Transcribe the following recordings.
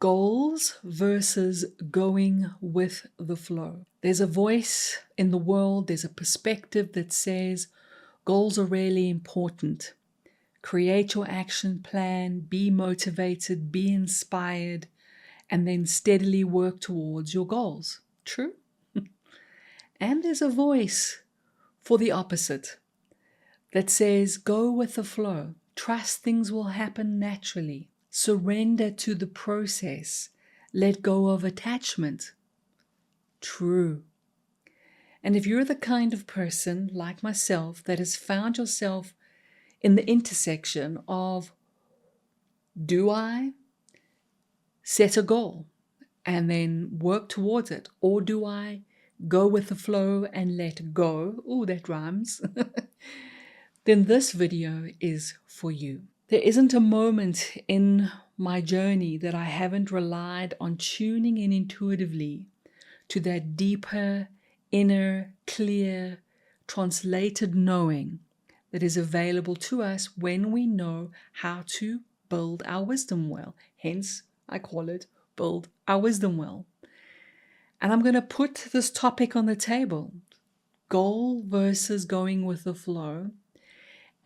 Goals versus going with the flow. There's a voice in the world, there's a perspective that says goals are really important. Create your action plan, be motivated, be inspired, and then steadily work towards your goals. True? And there's a voice for the opposite that says go with the flow. Trust things will happen naturally. Surrender to the process. Let go of attachment. True. And if you're the kind of person like myself that has found yourself in the intersection of, do I set a goal and then work towards it, or do I go with the flow and let go? Oh, that rhymes. Then this video is for you. There isn't a moment in my journey that I haven't relied on tuning in intuitively to that deeper, inner, clear, translated knowing that is available to us when we know how to build our wisdom well. Hence, I call it build our wisdom well. And I'm going to put this topic on the table, goal versus going with the flow.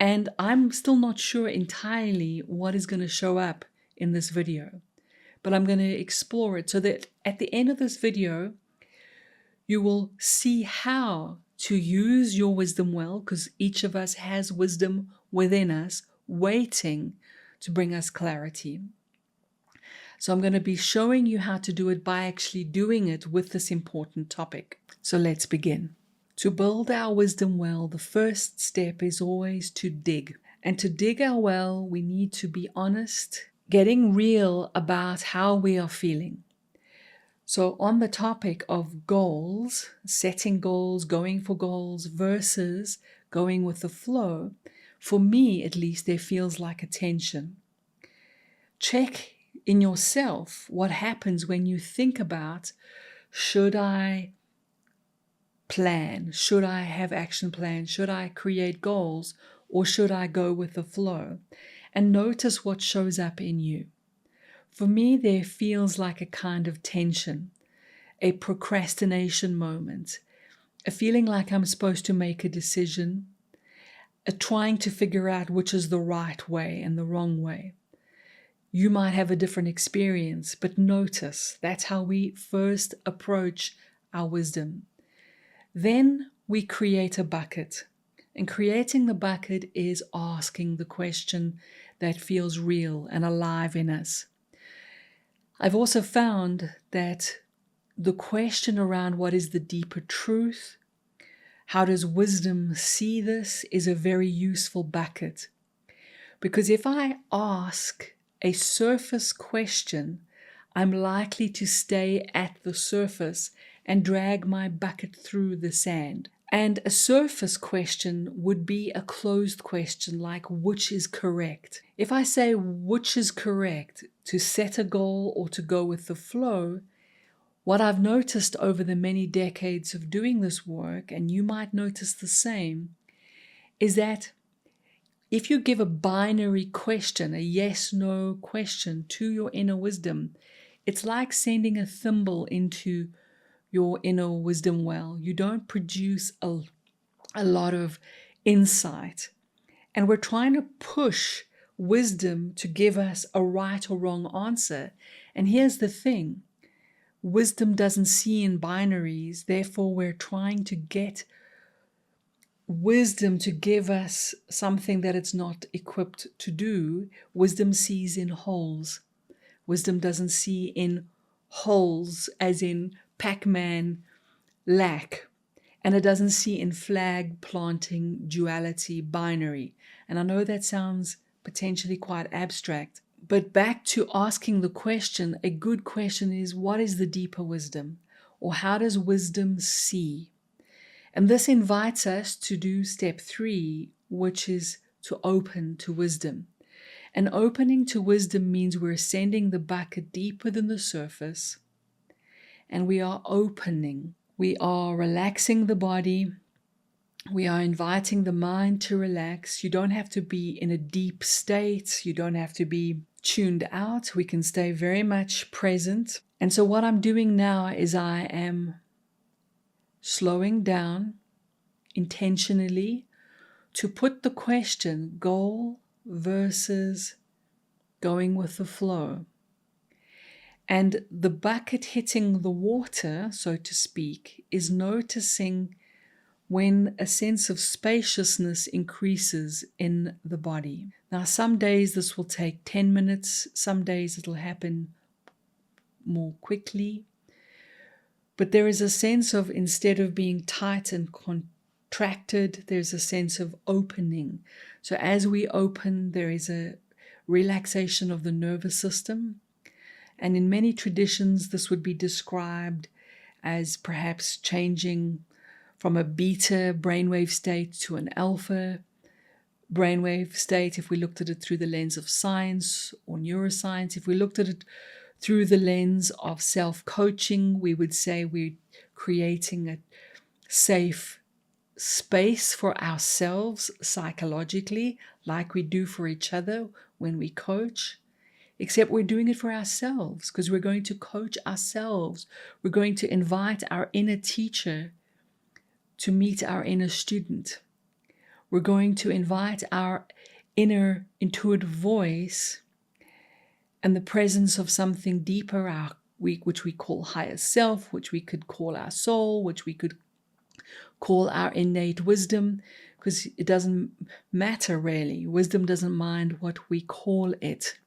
And I'm still not sure entirely what is going to show up in this video, but I'm going to explore it so that at the end of this video, you will see how to use your wisdom well, because each of us has wisdom within us waiting to bring us clarity. So I'm going to be showing you how to do it by actually doing it with this important topic. So let's begin. To build our wisdom well, the first step is always to dig. And to dig our well, we need to be honest, getting real about how we are feeling. So on the topic of goals, setting goals, going for goals versus going with the flow, for me at least, there feels like a tension. Check in yourself what happens when you think about, should I plan? Should I have action plans? Should I create goals? Or should I go with the flow? And notice what shows up in you. For me, there feels like a kind of tension, a procrastination moment, a feeling like I'm supposed to make a decision, a trying to figure out which is the right way and the wrong way. You might have a different experience, but notice that's how we first approach our wisdom. Then we create a bucket, and creating the bucket is asking the question that feels real and alive in us. I've also found that the question around what is the deeper truth, how does wisdom see this, is a very useful bucket. Because if I ask a surface question, I'm likely to stay at the surface and drag my bucket through the sand. And a surface question would be a closed question like which is correct. If I say which is correct, to set a goal or to go with the flow, what I've noticed over the many decades of doing this work, and you might notice the same, is that if you give a binary question, a yes-no question to your inner wisdom, it's like sending a thimble into your inner wisdom well. You don't produce a lot of insight. And we're trying to push wisdom to give us a right or wrong answer. And here's the thing. Wisdom doesn't see in binaries. Therefore, we're trying to get wisdom to give us something that it's not equipped to do. Wisdom sees in wholes. Wisdom doesn't see in holes as in Pac-Man lack. And it doesn't see in flag planting duality binary. And I know that sounds potentially quite abstract, but back to asking the question, a good question is, what is the deeper wisdom? Or how does wisdom see? And this invites us to do step 3, which is to open to wisdom. And opening to wisdom means we're sending the bucket deeper than the surface, and we are opening. We are relaxing the body. We are inviting the mind to relax. You don't have to be in a deep state. You don't have to be tuned out. We can stay very much present. And so what I'm doing now is I am slowing down intentionally to put the question, goal versus going with the flow. And the bucket hitting the water, so to speak, is noticing when a sense of spaciousness increases in the body. Now, some days this will take 10 minutes, some days it'll happen more quickly. But there is a sense of, instead of being tight and contracted, there's a sense of opening. So as we open, there is a relaxation of the nervous system. And in many traditions, this would be described as perhaps changing from a beta brainwave state to an alpha brainwave state, if we looked at it through the lens of science or neuroscience. If we looked at it through the lens of self-coaching, we would say we're creating a safe space for ourselves psychologically, like we do for each other when we coach. Except we're doing it for ourselves, because we're going to coach ourselves. We're going to invite our inner teacher to meet our inner student. We're going to invite our inner intuitive voice and the presence of something deeper, which we call higher self, which we could call our soul, which we could call our innate wisdom, because it doesn't matter really. Wisdom doesn't mind what we call it.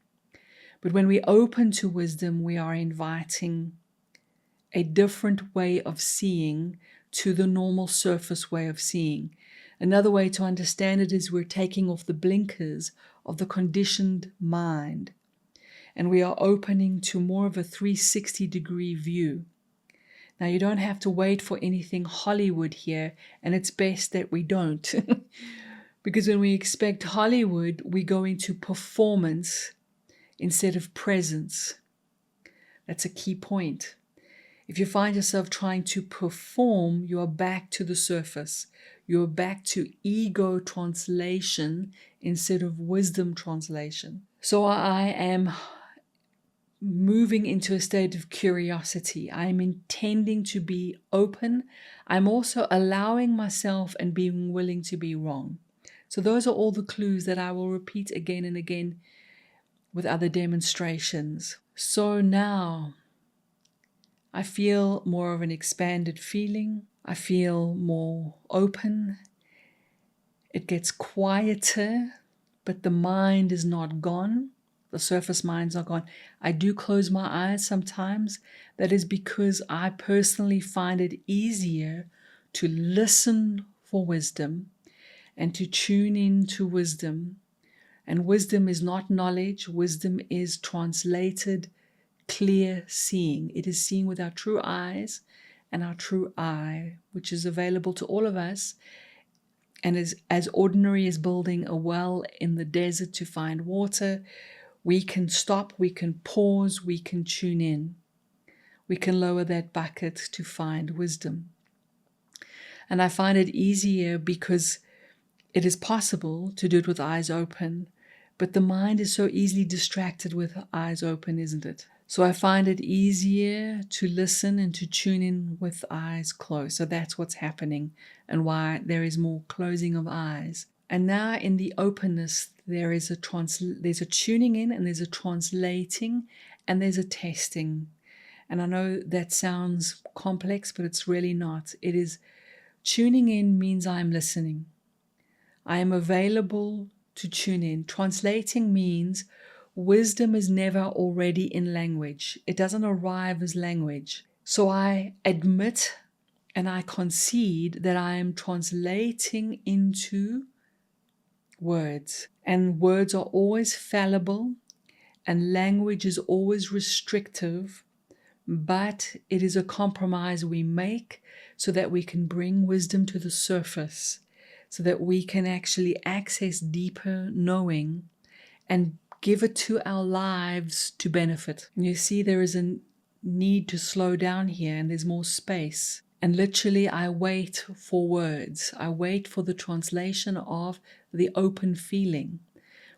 But when we open to wisdom, we are inviting a different way of seeing to the normal surface way of seeing. Another way to understand it is we're taking off the blinkers of the conditioned mind, and we are opening to more of a 360-degree view. Now, you don't have to wait for anything Hollywood here, and it's best that we don't. Because when we expect Hollywood, we go into performance instead of presence. That's a key point. If you find yourself trying to perform, you are back to the surface. You're back to ego translation instead of wisdom translation. So I am moving into a state of curiosity. I'm intending to be open. I'm also allowing myself and being willing to be wrong. So those are all the clues that I will repeat again and again with other demonstrations. So now I feel more of an expanded feeling. I feel more open. It gets quieter, but the mind is not gone. The surface mind's not gone. I do close my eyes sometimes. That is because I personally find it easier to listen for wisdom and to tune in to wisdom. And wisdom is not knowledge. Wisdom is translated, clear seeing. It is seeing with our true eyes and our true eye, which is available to all of us, and is as ordinary as building a well in the desert to find water. We can stop, we can pause, we can tune in. We can lower that bucket to find wisdom. And I find it easier because it is possible to do it with eyes open, but the mind is so easily distracted with eyes open, isn't it? So I find it easier to listen and to tune in with eyes closed. So that's what's happening and why there is more closing of eyes. And now in the openness, there's a tuning in, and there's a translating, and there's a testing. And I know that sounds complex, but it's really not. It is tuning in means I'm listening. I am available to tune in. Translating means wisdom is never already in language. It doesn't arrive as language. So I admit and I concede that I am translating into words. And words are always fallible, and language is always restrictive, but it is a compromise we make so that we can bring wisdom to the surface, so that we can actually access deeper knowing and give it to our lives to benefit. And you see, there is a need to slow down here, and there's more space. And literally, I wait for words. I wait for the translation of the open feeling.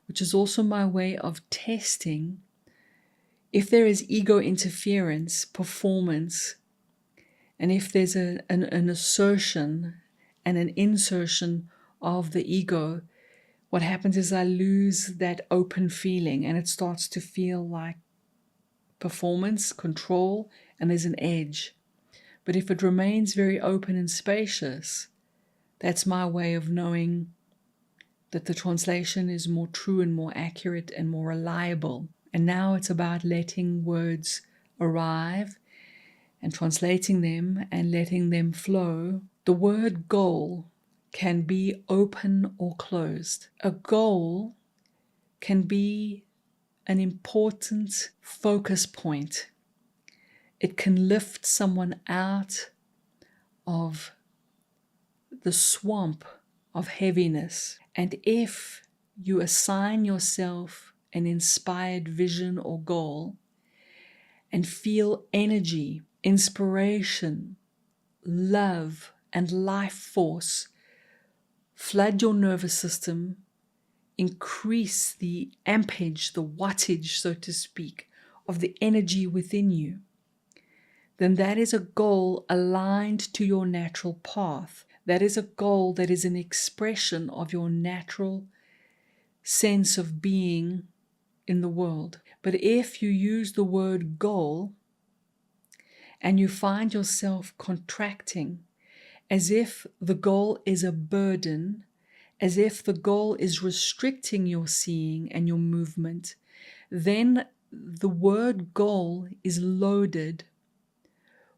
which is also my way of testing if there is ego interference, performance, and if there's an assertion and an insertion of the ego. What happens is I lose that open feeling, and it starts to feel like performance, control, and there's an edge. But if it remains very open and spacious, that's my way of knowing that the translation is more true and more accurate and more reliable. And now it's about letting words arrive and translating them and letting them flow. The word goal can be open or closed. A goal can be an important focus point. It can lift someone out of the swamp of heaviness. And if you assign yourself an inspired vision or goal and feel energy, inspiration, love, and life force flood your nervous system, increase the ampage, the wattage, so to speak, of the energy within you, then that is a goal aligned to your natural path. That is a goal that is an expression of your natural sense of being in the world. But if you use the word goal and you find yourself contracting as if the goal is a burden, as if the goal is restricting your seeing and your movement, then the word goal is loaded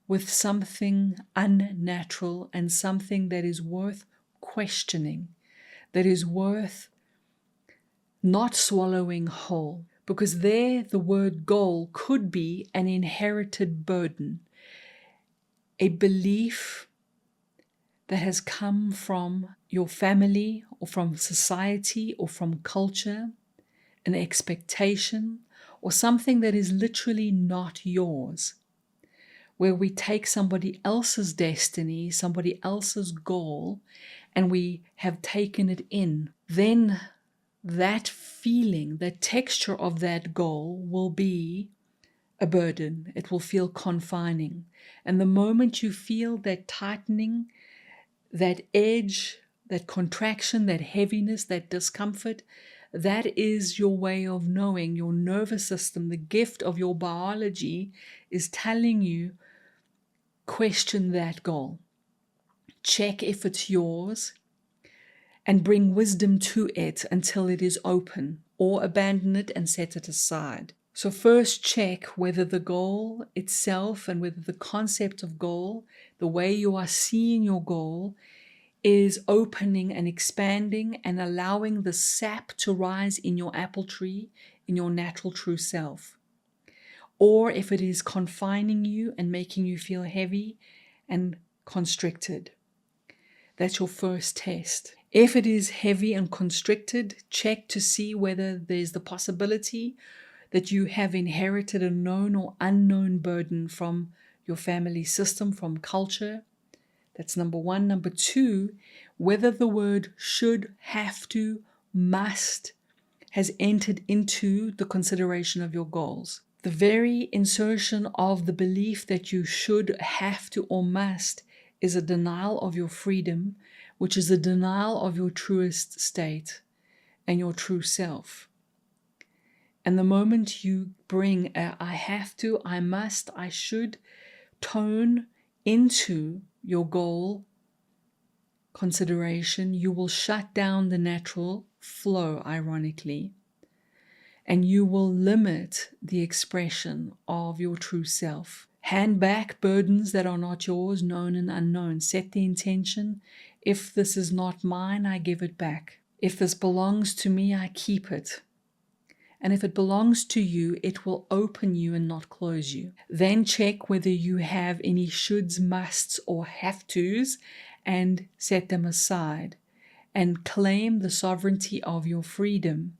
with something unnatural and something that is worth questioning, that is worth not swallowing whole. Because there the word goal could be an inherited burden, a belief that has come from your family or from society or from culture, an expectation or something that is literally not yours, where we take somebody else's destiny, somebody else's goal, and we have taken it in. Then that feeling, the texture of that goal will be a burden. It will feel confining. And the moment you feel that tightening, that edge, that contraction, that heaviness, that discomfort, that is your way of knowing. Your nervous system, the gift of your biology, is telling you, question that goal. Check if it's yours and bring wisdom to it until it is open, or abandon it and set it aside. So first check whether the goal itself and whether the concept of goal, the way you are seeing your goal, is opening and expanding and allowing the sap to rise in your apple tree, in your natural true self. Or if it is confining you and making you feel heavy and constricted. That's your first test. If it is heavy and constricted, check to see whether there's the possibility that you have inherited a known or unknown burden from your family system, from culture. That's number one. Number two, whether the word should, have to, must has entered into the consideration of your goals. The very insertion of the belief that you should, have to, or must is a denial of your freedom, which is a denial of your truest state and your true self. And the moment you bring a I have to, I must, I should tone into your goal consideration, you will shut down the natural flow, ironically, and you will limit the expression of your true self. Hand back burdens that are not yours, known and unknown. Set the intention. If this is not mine, I give it back. If this belongs to me, I keep it. And if it belongs to you, it will open you and not close you. Then check whether you have any shoulds, musts, or have tos and set them aside. And claim the sovereignty of your freedom,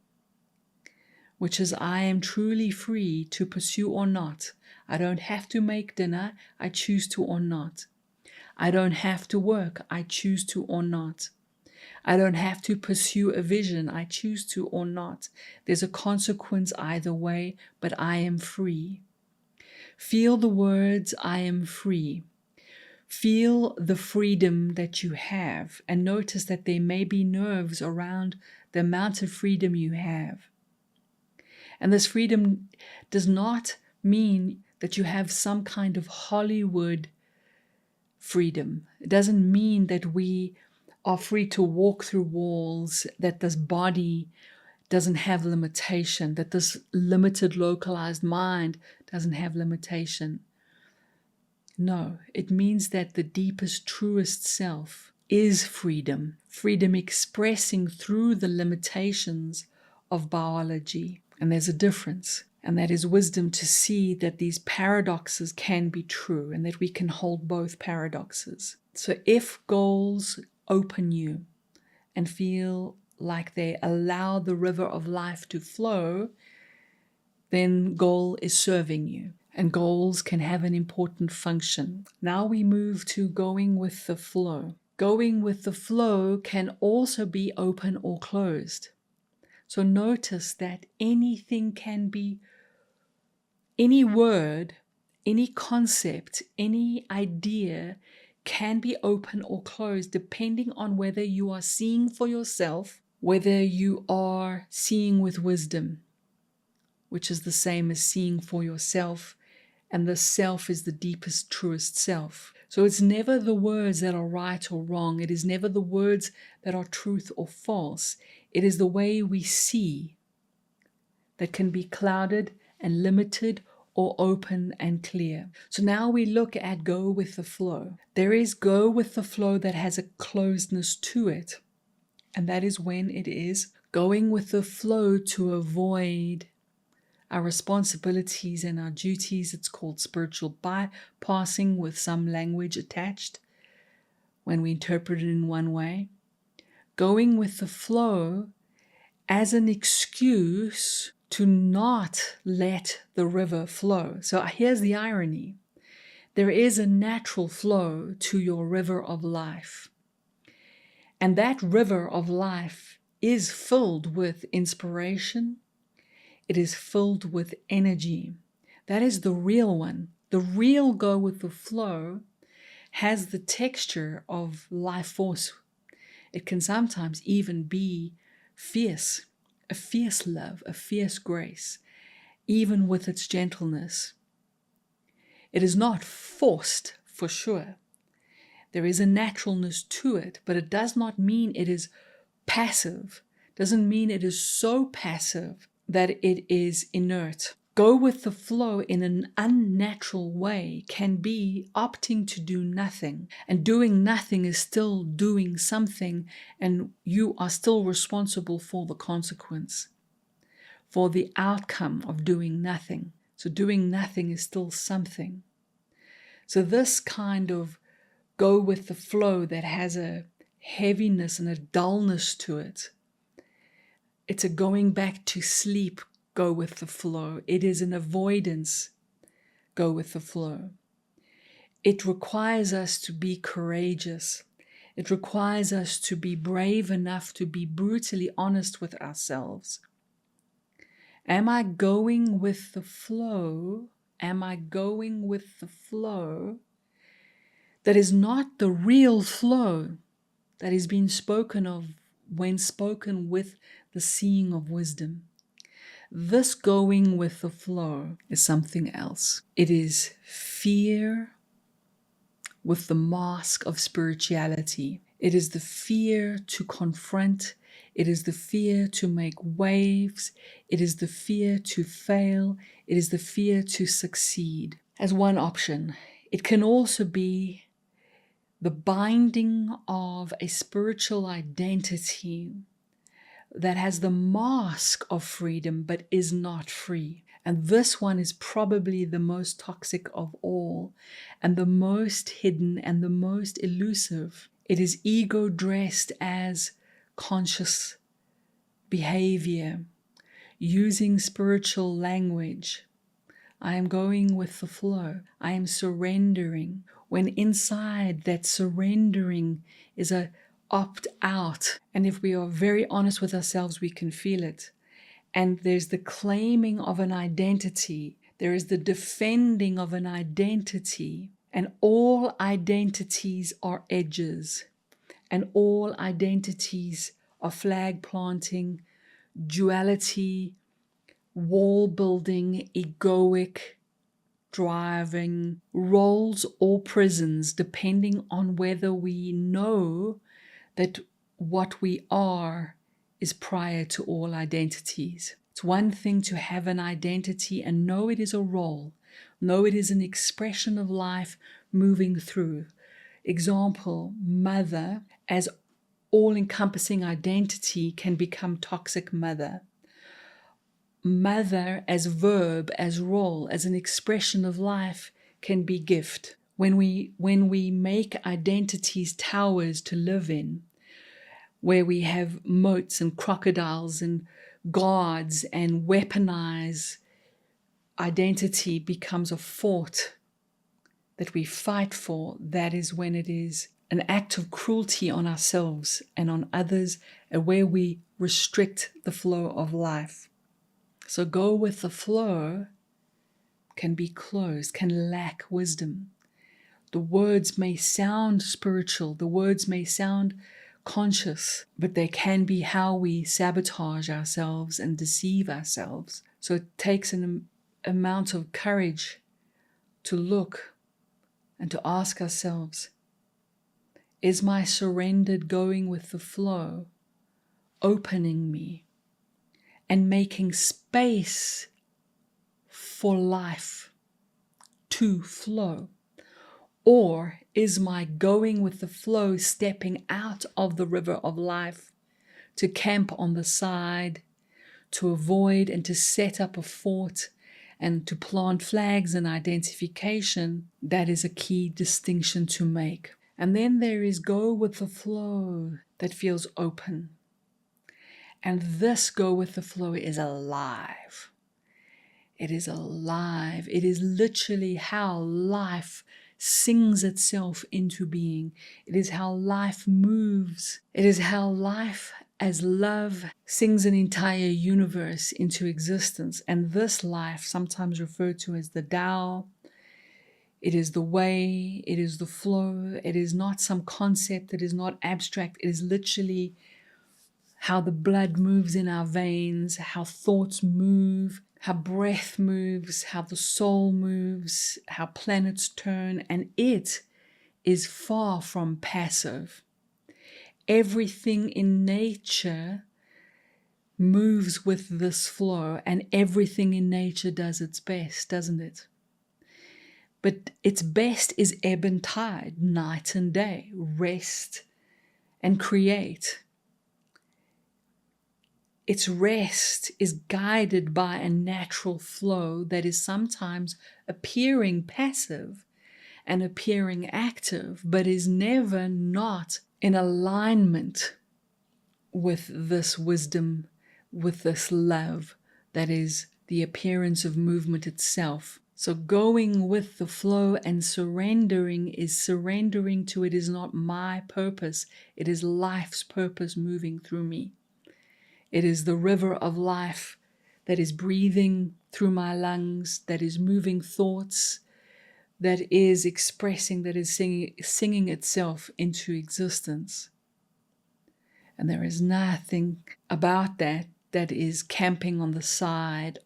which is I am truly free to pursue or not. I don't have to make dinner, I choose to or not. I don't have to work, I choose to or not. I don't have to pursue a vision. I choose to or not. There's a consequence either way, but I am free. Feel the words, I am free. Feel the freedom that you have, and notice that there may be nerves around the amount of freedom you have. And this freedom does not mean that you have some kind of Hollywood freedom. It doesn't mean that we are free to walk through walls, that this body doesn't have limitation, that this limited, localized mind doesn't have limitation. No, it means that the deepest, truest self is freedom. Freedom expressing through the limitations of biology. And there's a difference. And that is wisdom to see that these paradoxes can be true and that we can hold both paradoxes. So if goals open you and feel like they allow the river of life to flow, then goal is serving you. And goals can have an important function. Now we move to going with the flow. Going with the flow can also be open or closed. So notice that anything can be, any word, any concept, any idea can be open or closed depending on whether you are seeing for yourself, whether you are seeing with wisdom, which is the same as seeing for yourself. And the self is the deepest, truest self. So it's never the words that are right or wrong. It is never the words that are truth or false. It is the way we see that can be clouded and limited or open and clear. So now we look at go with the flow. There is go with the flow that has a closedness to it. And that is when it is going with the flow to avoid our responsibilities and our duties. It's called spiritual bypassing with some language attached when we interpret it in one way. Going with the flow as an excuse to not let the river flow. So here's the irony. There is a natural flow to your river of life. And that river of life is filled with inspiration. It is filled with energy. That is the real one. The real go with the flow has the texture of life force. It can sometimes even be fierce, a fierce love, a fierce grace, even with its gentleness. It is not forced for sure. There is a naturalness to it, but it does not mean it is passive. Doesn't mean it is so passive that it is inert. Go with the flow in an unnatural way can be opting to do nothing. And doing nothing is still doing something, and you are still responsible for the consequence, for the outcome of doing nothing. So doing nothing is still something. So this kind of go with the flow that has a heaviness and a dullness to it, it's a going back to sleep, go with the flow. It is an avoidance, go with the flow. It requires us to be courageous. It requires us to be brave enough to be brutally honest with ourselves. Am I going with the flow? Am I going with the flow that is not the real flow that is being spoken of when spoken with the seeing of wisdom? This going with the flow is something else. It is fear with the mask of spirituality. It is the fear to confront. It is the fear to make waves. It is the fear to fail. It is the fear to succeed. As one option, it can also be the binding of a spiritual identity that has the mask of freedom but is not free. And this one is probably the most toxic of all, and the most hidden and the most elusive. It is ego dressed as conscious behavior, using spiritual language. I am going with the flow. I am surrendering. When inside that surrendering is a opt out. And if we are very honest with ourselves, we can feel it. And there's the claiming of an identity. There is the defending of an identity. And all identities are edges. And all identities are flag planting, duality, wall building, egoic, driving, roles or prisons, depending on whether we know that what we are is prior to all identities. It's one thing to have an identity and know it is a role, know it is an expression of life moving through. Example, mother as all-encompassing identity can become toxic mother. Mother as verb, as role, as an expression of life can be gift. When we make identities towers to live in, where we have moats and crocodiles and guards and weaponize, identity becomes a fort that we fight for. That is when it is an act of cruelty on ourselves and on others, and where we restrict the flow of life. So go with the flow can be closed, can lack wisdom. The words may sound spiritual, the words may sound conscious, but they can be how we sabotage ourselves and deceive ourselves. So it takes an amount of courage to look and to ask ourselves, is my surrendered going with the flow opening me and making space for life to flow? Or is my going with the flow stepping out of the river of life to camp on the side, to avoid and to set up a fort and to plant flags and identification? That is a key distinction to make. And then there is go with the flow that feels open. And this go with the flow is alive. It is alive. It is literally how life sings itself into being. It is how life moves. It is how life as love sings an entire universe into existence. And this life, sometimes referred to as the Tao, it is the way, it is the flow. It is not some concept. It is not abstract. It is literally how the blood moves in our veins, how thoughts move, how breath moves, how the soul moves, how planets turn, and it is far from passive. Everything in nature moves with this flow, and everything in nature does its best, doesn't it? But its best is ebb and tide, night and day, rest and create. Its rest is guided by a natural flow that is sometimes appearing passive and appearing active, but is never not in alignment with this wisdom, with this love that is the appearance of movement itself. So going with the flow and surrendering is surrendering to it is not my purpose, it is life's purpose moving through me. It is the river of life that is breathing through my lungs, that is moving thoughts, that is expressing, that is singing itself into existence. And there is nothing about that that is camping on the side.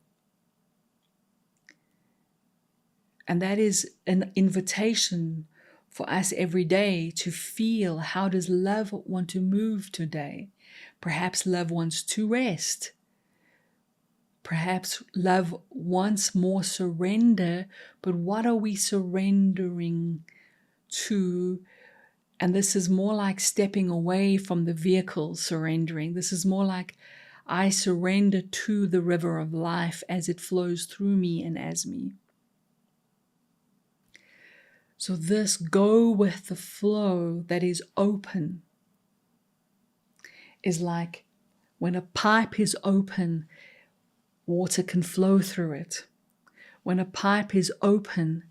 And that is an invitation for us every day to feel, how does love want to move today? Perhaps love wants to rest. Perhaps love wants more surrender, but what are we surrendering to? And this is more like stepping away from the vehicle surrendering. This is more like I surrender to the river of life as it flows through me and as me. So this go with the flow that is open is like when a pipe is open, water can flow through it. When a pipe is open,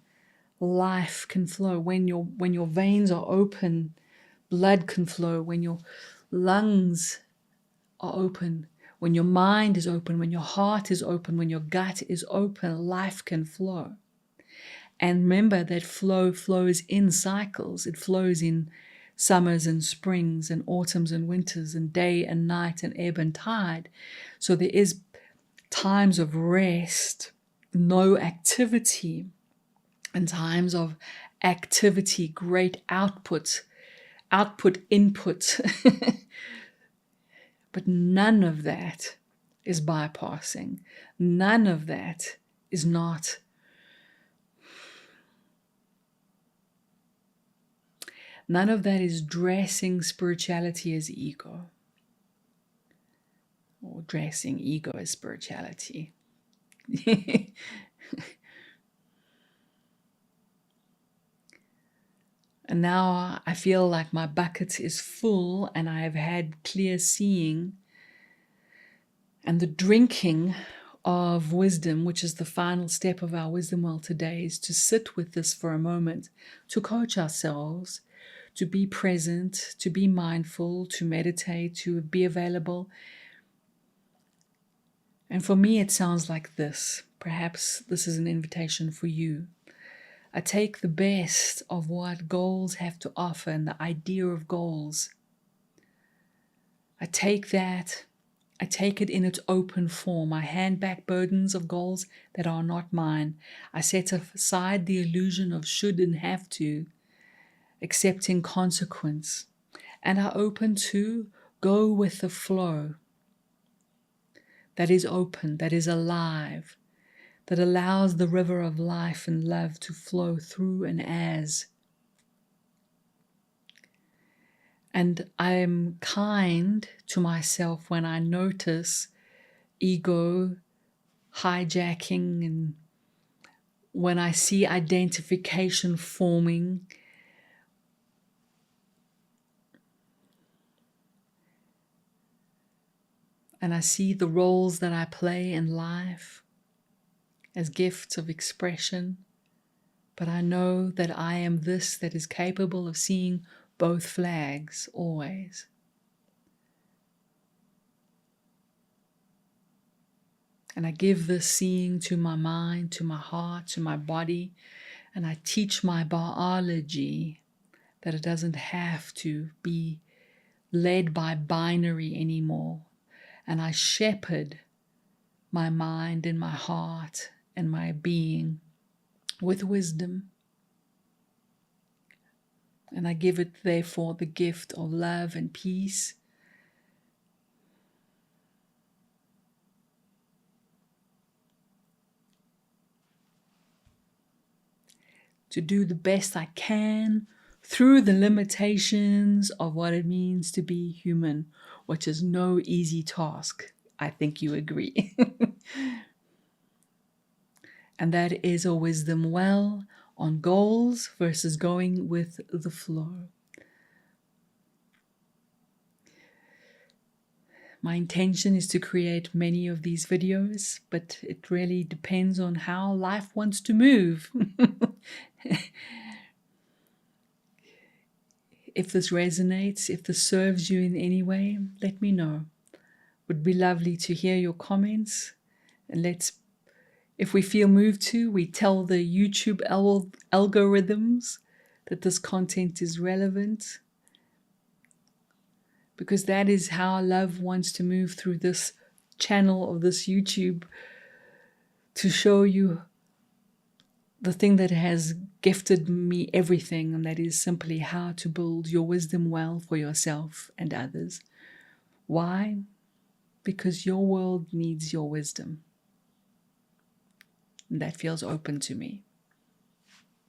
life can flow. When your veins are open, blood can flow, when your lungs are open, when your mind is open, when your heart is open, when your gut is open, life can flow. And remember that flow flows in cycles. It flows in summers and springs and autumns and winters and day and night and ebb and tide. So there is times of rest, no activity, and times of activity, great output, input. But none of that is bypassing. None of that is not. None of that is dressing spirituality as ego, or dressing ego as spirituality. And now I feel like my bucket is full and I have had clear seeing. And the drinking of wisdom, which is the final step of our wisdom well today, is to sit with this for a moment, to coach ourselves, to be present, to be mindful, to meditate, to be available. And for me, it sounds like this. Perhaps this is an invitation for you. I take the best of what goals have to offer and the idea of goals. I take that, I take it in its open form. I hand back burdens of goals that are not mine. I set aside the illusion of should and have to, accepting consequence. And I open to go with the flow that is open, that is alive, that allows the river of life and love to flow through and as. And I am kind to myself when I notice ego hijacking, and when I see identification forming. And I see the roles that I play in life as gifts of expression, but I know that I am this that is capable of seeing both flags always. And I give this seeing to my mind, to my heart, to my body, and I teach my biology that it doesn't have to be led by binary anymore. And I shepherd my mind and my heart and my being with wisdom. And I give it, therefore, the gift of love and peace. To do the best I can through the limitations of what it means to be human, which is no easy task. I think you agree. And that is a wisdom well on goals versus going with the flow. My intention is to create many of these videos, but it really depends on how life wants to move. If this resonates, if this serves you in any way, let me know. Would be lovely to hear your comments. And if we feel moved to, we tell the YouTube algorithms that this content is relevant, because that is how love wants to move through this channel of this YouTube, to show you the thing that has gifted me everything, and that is simply how to build your wisdom well for yourself and others. Why? Because your world needs your wisdom. And that feels open to me.